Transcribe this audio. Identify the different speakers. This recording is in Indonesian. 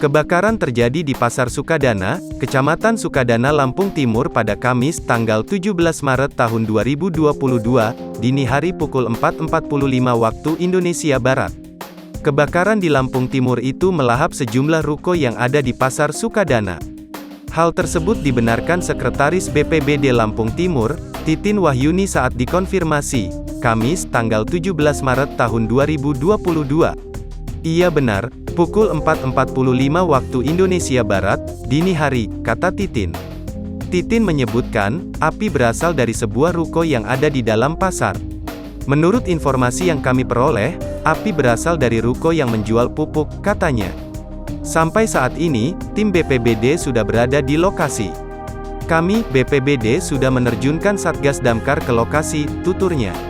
Speaker 1: Kebakaran terjadi di Pasar Sukadana, Kecamatan Sukadana, Lampung Timur pada Kamis tanggal 17 Maret tahun 2022, dini hari pukul 4.45 waktu Indonesia Barat. Kebakaran di Lampung Timur itu melahap sejumlah ruko yang ada di Pasar Sukadana. Hal tersebut dibenarkan Sekretaris BPBD Lampung Timur, Titin Wahyuni saat dikonfirmasi, Kamis tanggal 17 Maret tahun 2022. Iya benar, pukul 4.45 waktu Indonesia Barat, dini hari, kata Titin. Titin menyebutkan, api berasal dari sebuah ruko yang ada di dalam pasar. Menurut informasi yang kami peroleh, api berasal dari ruko yang menjual pupuk, katanya. Sampai saat ini, tim BPBD sudah berada di lokasi. Kami, BPBD sudah menerjunkan Satgas Damkar ke lokasi, tuturnya.